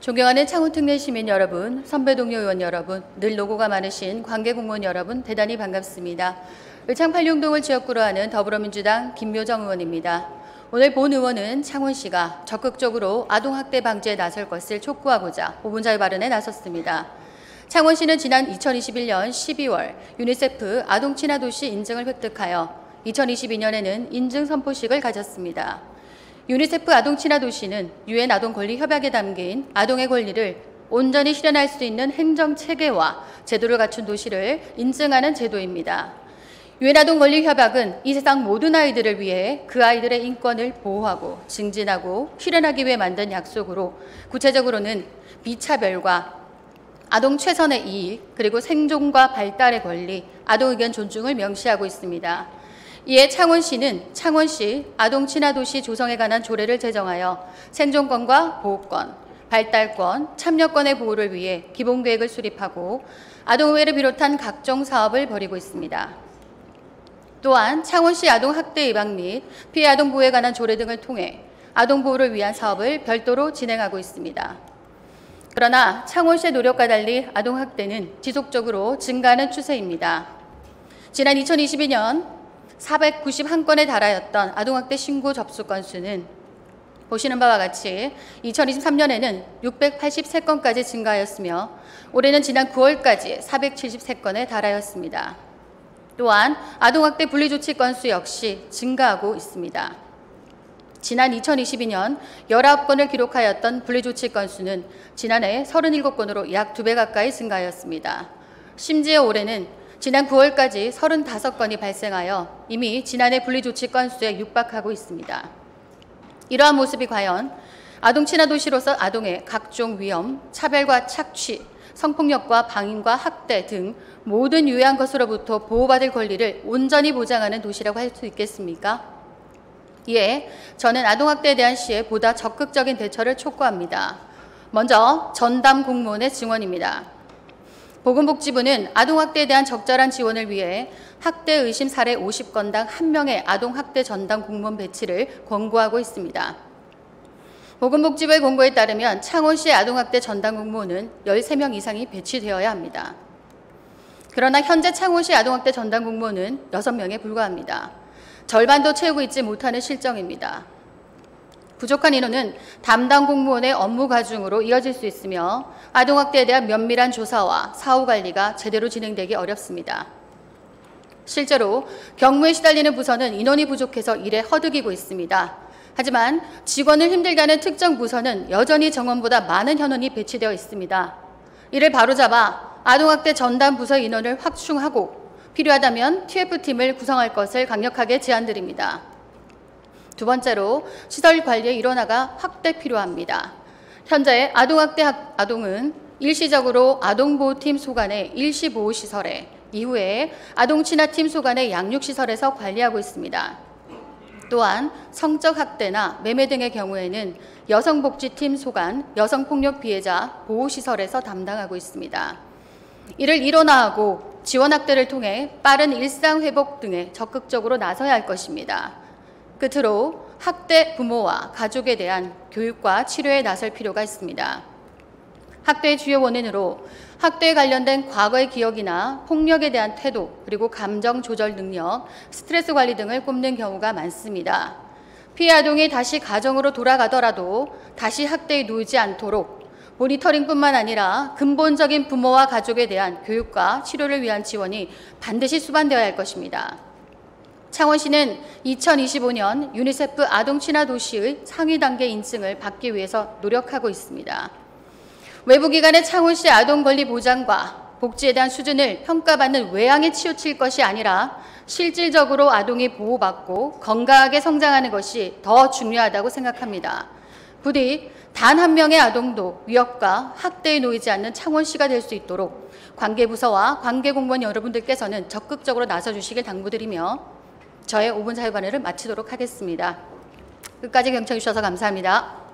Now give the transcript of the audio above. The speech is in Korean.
존경하는 창원특례 시민 여러분, 선배 동료 의원 여러분, 늘 노고가 많으신 관계공무원 여러분 대단히 반갑습니다. 의창 팔룡동을 지역구로 하는 더불어민주당 김묘정 의원입니다. 오늘 본 의원은 창원시가 적극적으로 아동학대 방지에 나설 것을 촉구하고자 5분 자유 발언에 나섰습니다. 창원시는 지난 2021년 12월 유니세프 아동친화도시 인증을 획득하여 2022년에는 인증 선포식을 가졌습니다. 유니세프 아동친화도시는 유엔 아동권리협약에 담긴 아동의 권리를 온전히 실현할 수 있는 행정체계와 제도를 갖춘 도시를 인증하는 제도입니다. 유엔 아동권리협약은 이 세상 모든 아이들을 위해 그 아이들의 인권을 보호하고 증진하고 실현하기 위해 만든 약속으로 구체적으로는 비차별과 아동 최선의 이익, 그리고 생존과 발달의 권리, 아동 의견 존중을 명시하고 있습니다. 이에 창원시는 창원시 아동친화도시 조성에 관한 조례를 제정하여 생존권과 보호권, 발달권, 참여권의 보호를 위해 기본계획을 수립하고 아동의회를 비롯한 각종 사업을 벌이고 있습니다. 또한 창원시 아동학대 예방 및 피해 아동 보호에 관한 조례 등을 통해 아동 보호를 위한 사업을 별도로 진행하고 있습니다. 그러나 창원시의 노력과 달리 아동학대는 지속적으로 증가하는 추세입니다. 지난 2022년 491건에 달하였던 아동학대 신고 접수 건수는 보시는 바와 같이 2023년에는 683건까지 증가하였으며 올해는 지난 9월까지 473건에 달하였습니다. 또한 아동학대 분리조치 건수 역시 증가하고 있습니다. 지난 2022년 19건을 기록하였던 분리조치 건수는 지난해 37건으로 약 2배 가까이 증가하였습니다. 심지어 올해는 지난 9월까지 35건이 발생하여 이미 지난해 분리조치 건수에 육박하고 있습니다. 이러한 모습이 과연 아동친화도시로서 아동의 각종 위험, 차별과 착취, 성폭력과 방임과 학대 등 모든 유해한 것으로부터 보호받을 권리를 온전히 보장하는 도시라고 할 수 있겠습니까? 이에 저는 아동학대에 대한 시에 보다 적극적인 대처를 촉구합니다. 먼저 전담 공무원의 증언입니다. 보건복지부는 아동학대에 대한 적절한 지원을 위해 학대 의심 사례 50건당 1명의 아동학대 전담 공무원 배치를 권고하고 있습니다. 보건복지부의 권고에 따르면 창원시의 아동학대 전담 공무원은 13명 이상이 배치되어야 합니다. 그러나 현재 창원시 아동학대 전담 공무원은 6명에 불과합니다. 절반도 채우고 있지 못하는 실정입니다. 부족한 인원은 담당 공무원의 업무 과중으로 이어질 수 있으며 아동학대에 대한 면밀한 조사와 사후 관리가 제대로 진행되기 어렵습니다. 실제로 경무에 시달리는 부서는 인원이 부족해서 일에 허덕이고 있습니다. 하지만 직원을 힘들게 하는 특정 부서는 여전히 정원보다 많은 현원이 배치되어 있습니다. 이를 바로잡아 아동학대 전담 부서 인원을 확충하고 필요하다면 TF팀을 구성할 것을 강력하게 제안드립니다. 두 번째로 시설 관리의 일원화가 확대 필요합니다. 현재 아동학대 아동은 일시적으로 아동보호팀 소관의 일시보호시설에, 이후에 아동친화팀 소관의 양육시설에서 관리하고 있습니다. 또한 성적 학대나 매매 등의 경우에는 여성복지팀 소관 여성폭력 피해자 보호시설에서 담당하고 있습니다. 이를 일원화하고 지원학대를 통해 빠른 일상회복 등에 적극적으로 나서야 할 것입니다. 끝으로 학대 부모와 가족에 대한 교육과 치료에 나설 필요가 있습니다. 학대의 주요 원인으로 학대에 관련된 과거의 기억이나 폭력에 대한 태도, 그리고 감정 조절 능력, 스트레스 관리 등을 꼽는 경우가 많습니다. 피해 아동이 다시 가정으로 돌아가더라도 다시 학대에 놓이지 않도록 모니터링뿐만 아니라 근본적인 부모와 가족에 대한 교육과 치료를 위한 지원이 반드시 수반되어야 할 것입니다. 창원시는 2025년 유니세프 아동친화도시의 상위 단계 인증을 받기 위해서 노력하고 있습니다. 외부기관의 창원시 아동권리 보장과 복지에 대한 수준을 평가받는 외양에 치우칠 것이 아니라 실질적으로 아동이 보호받고 건강하게 성장하는 것이 더 중요하다고 생각합니다. 부디 단 한 명의 아동도 위협과 학대에 놓이지 않는 창원시가 될 수 있도록 관계부서와 관계공무원 여러분들께서는 적극적으로 나서주시길 당부드리며 저의 5분 자유 발언을 마치도록 하겠습니다. 끝까지 경청해 주셔서 감사합니다.